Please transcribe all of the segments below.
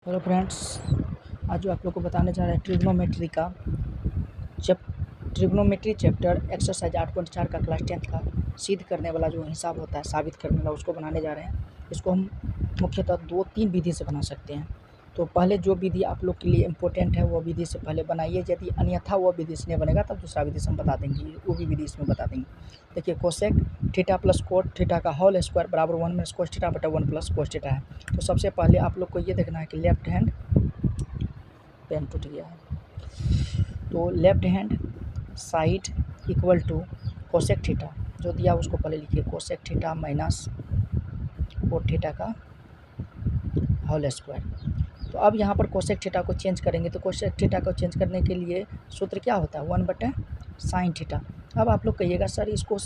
Hello friends, आज जो आप लोग को बताने जा रहे हैं ट्रिग्नोमेट्री का ट्रिग्नोमेट्री चैप्टर एक्सरसाइज 8.4 का क्लास 10th का सिद्ध करने वाला जो हिसाब होता है, साबित करने वाला, उसको बनाने जा रहे हैं। इसको हम मुख्यतः 2-3 विधि से बना सकते हैं। तो पहले जो विधि आप लोग के लिए इम्पोर्टेंट है वो विधि से पहले बनाइए। यदि अन्यथा वो विधि से नहीं बनेगा तब दूसरा विधि से हम बता देंगे, वो भी विधि इसमें बता देंगे। देखिए, cosec theta plus coat theta का होल स्क्वायर बराबर 1 माइनस कोस थीटा बटा 1 प्लस कोस थीटा है। तो सबसे पहले आप लोग को ये देखना है कि लेफ्ट हैंड पेन टूट गया है, तो left hand side equal to cosec theta जो दिया उसको पहले लिखिए, cosec theta minus cot theta का होल स्क्वायर। तो अब यहाँ पर कोसेक थीटा को चेंज करेंगे, तो कोसेक थीटा को चेंज करने के लिए सूत्र क्या होता है, 1/sin थीटा। अब आप लोग कहिएगा सर इसको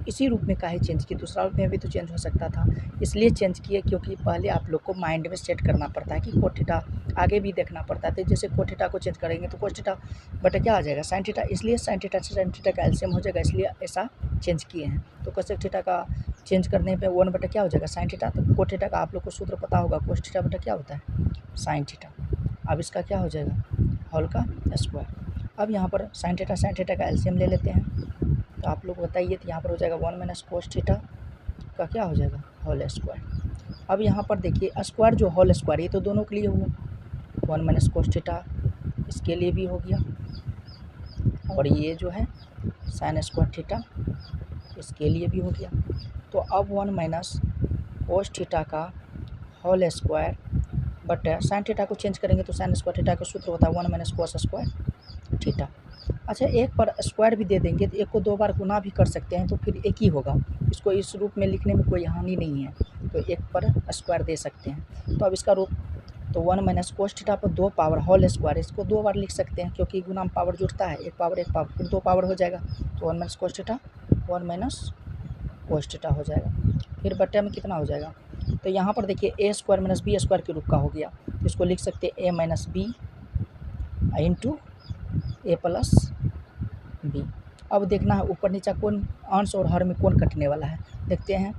इसी रूप में काहे चेंज किए, दूसरा रूप में भी तो चेंज हो सकता था। इसलिए चेंज किए क्योंकि पहले आप लोग को माइंड में सेट करना पड़ता है कि कोट थीटा आगे भी देखना पड़ता है। तो जैसे कोट थीटा को चेंज करेंगे तो कोस थीटा बटा क्या आ जाएगा, साइन थीटा, इसलिए साइन थीटा से साइन थीटा का एलसीएम हो जाएगा, इसलिए ऐसा चेंज किए हैं। तो कोसेक थीटा का चेंज करने पे 1 बटा क्या हो जाएगा, साइन थीटा। तो कोट थीटा का आप लोग को सूत्र पता होगा, कोस थीटा बटा क्या होता है, साइन थीटा। अब इसका क्या हो जाएगा, होल का स्क्वायर। अब यहाँ पर साइन थीटा का एलसीएम ले लेते हैं। तो आप लोग बताइए, तो यहाँ पर हो जाएगा 1 माइनस कोस थीटा का क्या हो जाएगा, होल स्क्वायर। अब यहाँ पर देखिए स्क्वायर जो होल स्क्वायर, ये तो दोनों के लिए हुआ, 1 माइनस कोस थीटा इसके लिए भी हो गया, और ये जो है साइन स्क्वायर थीटा इसके लिए भी हो गया। तो अब 1 माइनस कोस थीटा का whole square but sine theta को चेंज करेंगे तो साइन स्क्वायर थीटा का सूत्र होता है 1 माइनस कोस स्क्वायर थीटा। अच्छा, एक पर स्क्वायर भी दे देंगे तो एक को 2 बार गुना भी कर सकते हैं, तो फिर एक ही होगा। इसको इस रूप में लिखने में कोई हानि नहीं है, तो एक पर स्क्वायर दे सकते हैं। तो अब इसका रूप, तो 1 माइनस कोस थीटा पर 2 पावर होल स्क्वायर, इसको 2 बार लिख सकते हैं क्योंकि गुना में पावर जुड़ता है, एक पावर फिर 2 पावर हो जाएगा। तो 1 minus cos theta 1 minus cos theta हो जाएगा। फिर बटे में कितना हो जाएगा, तो यहाँ पर देखिए ए स्क्वायर माइनस बी स्क्वायर के रूप का हो गया, तो इसको लिख सकते हैं ए माइनस बी इंटू ए प्लस बी। अब देखना है ऊपर नीचे कौन अंश और हर में कौन कटने वाला है, देखते हैं।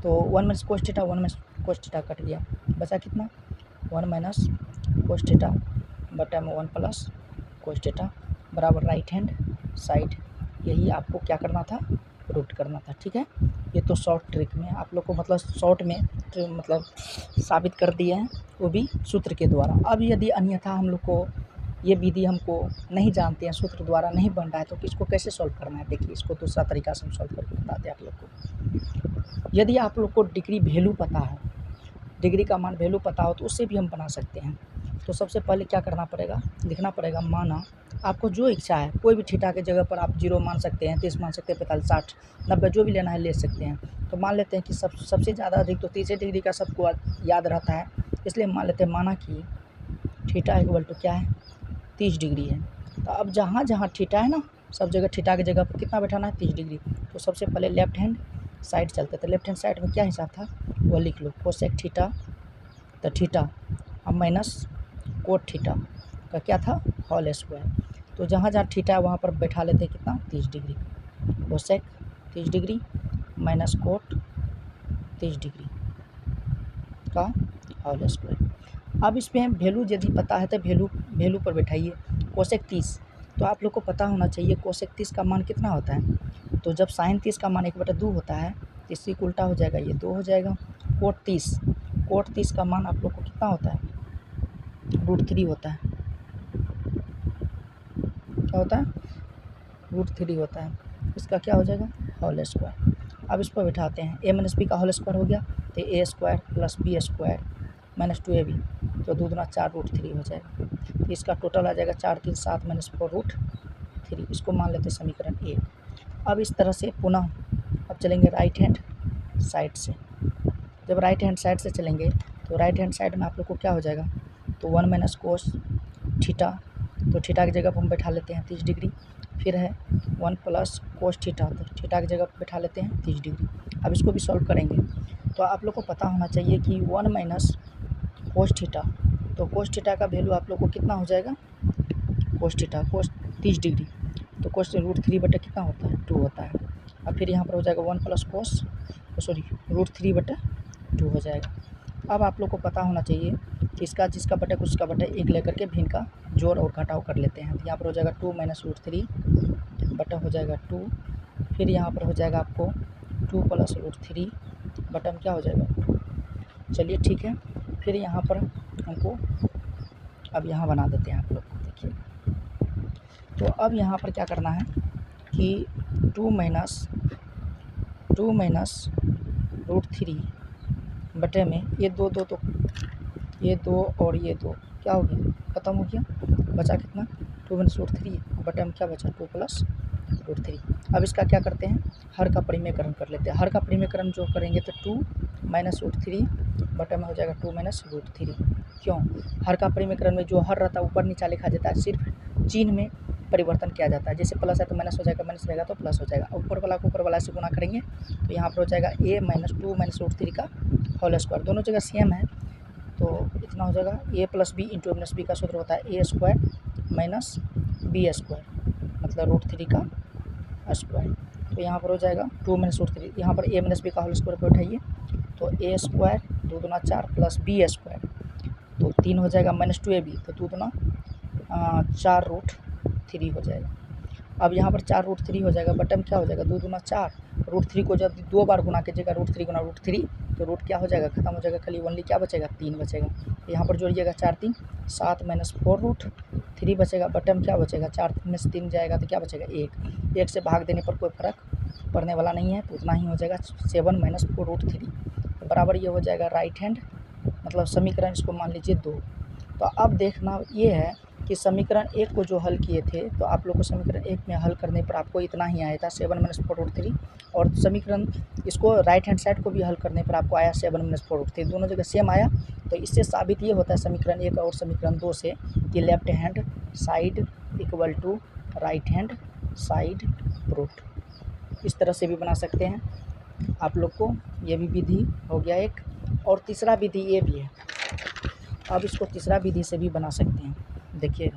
तो 1 minus cos theta 1 minus cos theta cut गया, बचा कितना, 1 माइनस कोस थीटा बटा में 1 प्लस कोस थीटा बराबर राइट हैंड साइड, यही आपको क्या करना था, रूट करना था। ठीक है, ये तो शॉर्ट ट्रिक में आप लोग को मतलब शॉर्ट में मतलब साबित कर दिए हैं, वो भी सूत्र के द्वारा। अब यदि अन्यथा हम लोग को ये विधि हमको नहीं जानते हैं, सूत्र द्वारा नहीं बन रहा है, तो इसको कैसे सॉल्व करना है, देखिए इसको दूसरा तरीका से हम सॉल्व करके बताते हैं आप लोग को। यदि आप लोग को डिग्री वैल्यू पता हो, डिग्री का मान वैल्यू पता हो, तो उससे भी हम बना सकते हैं। तो सबसे पहले क्या करना पड़ेगा, लिखना पड़ेगा, माना आपको जो इच्छा है, कोई भी थीटा के जगह पर आप 0 मान सकते हैं, 30 मान सकते हैं, 45, 60, 90 जो भी लेना है ले सकते हैं। तो मान लेते हैं कि सबसे ज़्यादा अधिक तो 30 डिग्री का सबको याद रहता है, इसलिए मान लेते हैं, माना कि थीटा इक्वल टू क्या है, 30 डिग्री है। तो अब जहाँ जहाँ थीटा है ना, सब जगह थीटा की जगह पर कितना बैठाना है, 30 डिग्री। तो सबसे पहले लेफ्ट हैंड साइड चलते थे, लेफ्ट हैंड साइड में क्या हिसाब था वो लिख लो, कोसेक थीटा, तो थीटा अब माइनस कोट थीटा का क्या था, होल स्क्वायर। तो जहाँ जहाँ थीटा है वहाँ पर बैठा लेते हैं कितना, 30 degree, cosec 30 degree minus cot 30 degree का होल स्क्वायर। अब इस पर वैल्यू यदि पता है तो वैल्यू पर बैठाइए, कोसेक 30, तो आप लोग को पता होना चाहिए कोसेक 30 का मान कितना होता है। तो जब साइन 30 का मान 1/2 होता है तो इसकी उल्टा हो जाएगा, ये 2 हो जाएगा। कोट 30 का मान आप लोग को कितना होता है, √3 होता है, क्या होता है, √3 होता है। इसका क्या हो जाएगा, होल स्क्वायर। अब इस पर बैठाते हैं, a माइनस बी का होल स्क्वायर हो गया, तो a square plus b square minus 2ab, तो 2 दूना 4 √3 हो जाएगा। तो इसका टोटल आ जाएगा 4 3 7 माइनस 4 √3, इसको मान लेते हैं समीकरण 1। अब इस तरह से पुनः अब चलेंगे राइट हैंड साइड से। जब राइट हैंड साइड से चलेंगे तो राइट हैंड साइड में आप लोग को क्या हो जाएगा, तो 1 माइनस कोस थीटा, तो थीटा की जगह पर हम बैठा लेते हैं 30 डिग्री, फिर है 1 प्लस कोस थीटा, तो थीटा की जगह पर बैठा लेते हैं 30 डिग्री। अब इसको भी सॉल्व करेंगे, तो आप लोग को पता होना चाहिए कि 1 माइनस कोस थीटा, तो कोस थीटा का वैल्यू आप लोग को कितना हो जाएगा, कोस थीटा कोस 30 डिग्री, तो कोस √3 बटे कितना होता है, 2 होता है। अब फिर यहाँ पर हो जाएगा 1 प्लस √3 बटे 2 हो जाएगा। अब आप लोग को पता होना चाहिए इसका जिसका बटे उसका बटे 1 लेकर के भी इनका जोड़ और घटाव कर लेते हैं। तो यहाँ पर हो जाएगा 2 माइनस रूट 3 बटा हो जाएगा 2, फिर यहाँ पर हो जाएगा आपको 2 प्लस रूट 3 बटा में क्या हो जाएगा 2। चलिए ठीक है, फिर यहाँ पर हमको अब यहाँ बना देते हैं आप लोग देखिए। तो अब यहाँ पर क्या करना है कि 2 माइनस रूट 3 बटे में ये दो तो ये 2 और ये 2 क्या हो गया, ख़त्म हो गया। बचा कितना 2 माइनस रूट 3 बटे में क्या बचा 2 प्लस रूट 3। अब इसका क्या करते हैं, हर का परिमेयकरण कर लेते हैं। हर का परिमेयकरण जो करेंगे तो 2 माइनस रूट 3 बटे में हो जाएगा 2 माइनस रूट 3। क्यों, हर का परिमेयकरण में जो हर रहता है ऊपर नीचा लिखा जाता है, सिर्फ चिन्ह में परिवर्तन किया जाता है। जैसे प्लस है तो माइनस हो जाएगा, माइनस रहेगा तो प्लस हो जाएगा। ऊपर वाला को ऊपर वाला से गुना करेंगे तो यहाँ पर हो जाएगा a माइनस 2 माइनस रूट 3 का होल स्क्वायर। दोनों जगह सेम है तो इतना हो जाएगा a plus B into minus B का सूत्र होता है a square minus B square, मतलब रूट 3 का स्क्वायर। तो यहाँ पर हो जाएगा 2 माइनस रूट 3, यहाँ पर a माइनस बी का होल स्क्वायर पे उठाइए तो a स्क्वायर 2 दूना 4 प्लस बी स्क्वायर तो 3 हो जाएगा माइनस 2ab तो 2 दूना 4 रूट 3 हो जाएगा। अब यहाँ पर 4 रूट 3 हो जाएगा, बटन क्या हो जाएगा 2 दूना 4, रूट 3 को जब 2 बार गुना कीजिएगा रूट 3 गुना रूट 3 तो रूट क्या हो जाएगा, खत्म हो जाएगा, खाली ओनली क्या बचेगा 3 बचेगा। तो यहाँ पर जोड़िएगा 4 3 7 माइनस 4 रूट 3 बचेगा, बटन क्या बचेगा 4 में से 3 जाएगा तो क्या बचेगा 1 से भाग देने पर कोई फर्क पड़ने वाला नहीं है तो उतना ही हो जाएगा 7 माइनस 4 रूट 3 तो बराबर ये हो जाएगा राइट हैंड, मतलब समीकरण इसको मान लीजिए 2। तो अब देखना ये है कि समीकरण 1 को जो हल किए थे तो आप लोग को समीकरण 1 में हल करने पर आपको इतना ही आया था 7 माइनस 4 रूट 3, और समीकरण इसको राइट हैंड साइड को भी हल करने पर आपको आया 7 माइनस 4 रूट 3, दोनों जगह सेम आया। तो इससे साबित ये होता है समीकरण 1 और समीकरण 2 से कि left hand side equal to right hand side root. इस तरह से भी बना सकते हैं आप लोग को, ये भी विधि हो गया एक। और तीसरा विधि ये भी है, अब इसको तीसरा विधि से भी बना सकते हैं। देखिए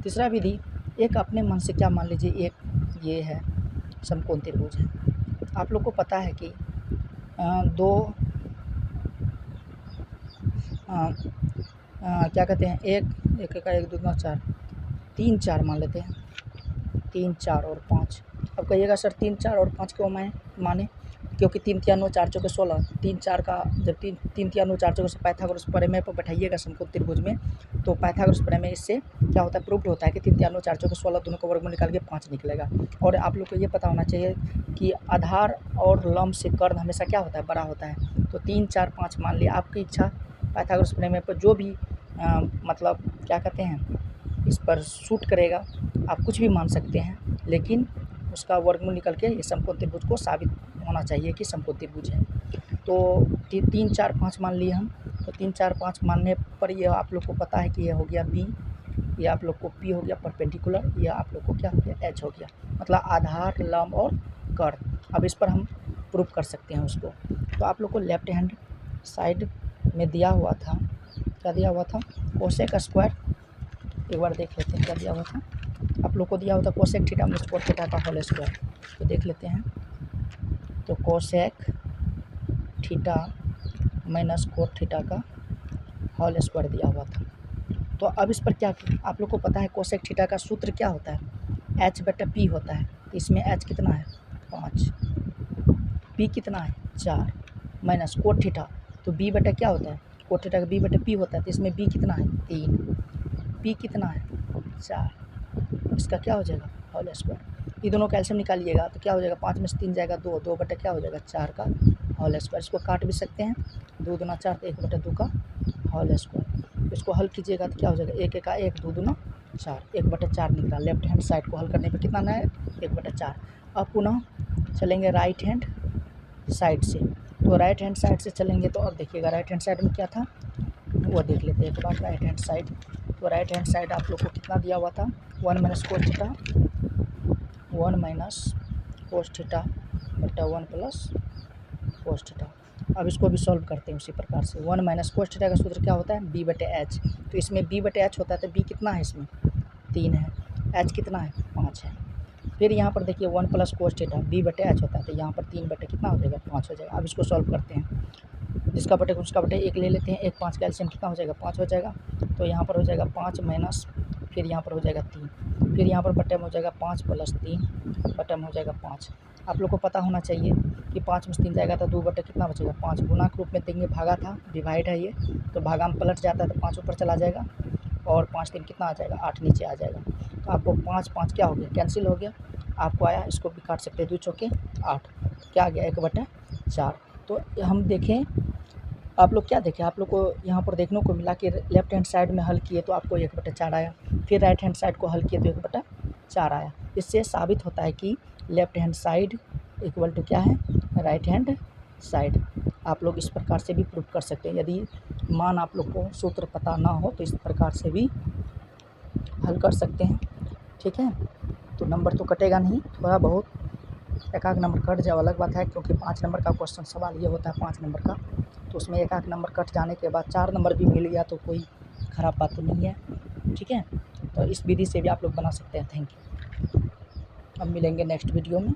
तीसरा विधि एक अपने मन से क्या मान लीजिए, एक ये है समकोण त्रिभुज है। आप लोग को पता है कि क्या कहते हैं एक का 1 2 4 3 4 मान लेते हैं, 3 4 और 5। अब कहिएगा सर 3 4 और 5 क्यों माने, क्योंकि 3 3 9 4 चौके 16, 3 4 का जब 3 3 3 9 4 चौके से पाइथागोरस प्रमेय पर बैठाइएगा समकोण त्रिभुज में तो पाइथागोरस प्रमेय इससे क्या होता है, प्रूव्ड होता है कि 3 3 9 4 चौके 16 दोनों का वर्गमूल निकाल के 5 निकलेगा। और आप लोग को ये पता होना चाहिए कि आधार और लंब से कर्ण हमेशा क्या होता है, बड़ा होता है। तो 3 4 5 मान लिया, आपकी इच्छा पाइथागोरस प्रमेय पर जो भी मतलब क्या कहते हैं इस पर शूट करेगा, आप कुछ भी मान सकते हैं, लेकिन उसका वर्गमूल निकल के ये समकोण त्रिभुज को साबित होना चाहिए कि समकोण त्रिभुज है। तो 3 4 5 मान लिए हम, तो 3 4 5 मानने पर ये आप लोग को पता है कि ये हो गया बी, ये आप लोग को पी हो गया परपेंडिकुलर, ये आप लोग को क्या हो गया एच हो गया, मतलब आधार लंब और कर्ण। अब इस पर हम प्रूव कर सकते हैं उसको। तो आप लोग को लेफ्ट हैंड साइड में दिया हुआ था, क्या दिया हुआ था, कोसेक स्क्वायर। एक बार देख लेते हैं क्या दिया हुआ था, आप लोग को दिया हुआ था cosec theta minus cot theta का होल स्क्वायर। तो देख लेते हैं, तो cosec theta minus cot theta का होल स्क्वायर दिया हुआ था। तो अब इस पर क्या, आप लोग को पता है कोसेक थीटा का सूत्र क्या होता है, एच बटा पी होता है। इसमें एच कितना है 5, पी कितना है 4, माइनस कोट थीटा तो बी बटा क्या होता है, कोट थीटा का बी बटा पी होता है, तो इसमें बी कितना है 3, पी कितना है 4, इसका क्या हो जाएगा होल स्क्वायर। ये दोनों कैल्शियम निकालिएगा तो क्या हो जाएगा, 5 में से 3 जाएगा 2, 2 बटा क्या हो जाएगा 4 का होल स्क्वायर। इसको काट भी सकते हैं, 2 दूना 4 तो 1 बटा 2 का होल स्क्वायर। इसको हल कीजिएगा तो क्या हो जाएगा 1 का 1, 2 दूना 4, 1 बटा 4 निकला। लेफ्ट हैंड साइड को हल करने पर कितना आना है 1 बटा 4। अब पुनः चलेंगे राइट हैंड साइड से, तो राइट हैंड साइड से चलेंगे तो अब देखिएगा राइट हैंड साइड में क्या था वो देख लेते हैं एक बार। राइट हैंड साइड, तो राइट हैंड साइड आप लोग को कितना दिया हुआ था 1 minus cos theta, 1 minus cos theta बटा 1 प्लस कोस थीटा। अब इसको भी सॉल्व करते हैं उसी प्रकार से। 1 माइनस कोस थीटा का सूत्र क्या होता है बी बटे एच, तो इसमें बी बटे एच होता है, तो बी कितना है इसमें 3 है, एच कितना है 5 है। फिर यहाँ पर देखिए 1 प्लस कोस थीटा बी बटे एच होता है, तो यहाँ पर 3 बटे कितना हो जाएगा 5 हो जाएगा। अब इसको सॉल्व करते हैं, जिसका बटे उसका बटे 1 ले लेते हैं। 1 5 का एलसीएम कितना हो जाएगा? 5 हो जाएगा। तो यहाँ पर हो जाएगा 5 माइनस, फिर यहाँ पर हो जाएगा 3, फिर यहाँ पर बटे में हो जाएगा 5 प्लस 3, बटे में हो जाएगा 5। आप लोग को पता होना चाहिए कि 5 में से 3 जाएगा तो 2 बटे कितना बचेगा? 5। गुणा के रूप में देंगे, भागा था, डिवाइड है ये, तो भागा में पलट जाता है तो 5 ऊपर चला जाएगा और 5 3 कितना आ जाएगा? 8 नीचे आ जाएगा। तो आपको 5 5 क्या हो गया? कैंसिल हो गया। आपको आया, इसको भी काट सकते हैं, 2 चौके 8, क्या आ गया? 1/4। तो हम देखें, आप लोग क्या देखें, आप लोग को यहाँ पर देखने को मिला कि लेफ्ट हैंड साइड में हल किए तो आपको 1/4 आया, फिर राइट हैंड साइड को हल किए तो 1/4 आया। इससे साबित होता है कि left hand side equal to क्या है? Right hand side. आप लोग इस प्रकार से भी प्रूव कर सकते हैं। यदि मान आप लोग को सूत्र पता ना हो तो इस प्रकार से भी हल कर सकते हैं। ठीक है, तो नंबर तो कटेगा नहीं, थोड़ा बहुत एक आध नंबर कट जाए अलग बात है, क्योंकि 5 नंबर का क्वेश्चन सवाल ये होता है 5 नंबर का, तो उसमें एक आध नंबर कट जाने के बाद 4 नंबर भी मिल गया तो कोई ख़राब बात तो नहीं है। ठीक है, तो इस विधि से भी आप लोग बना सकते हैं। Thank you. अब मिलेंगे नेक्स्ट वीडियो में।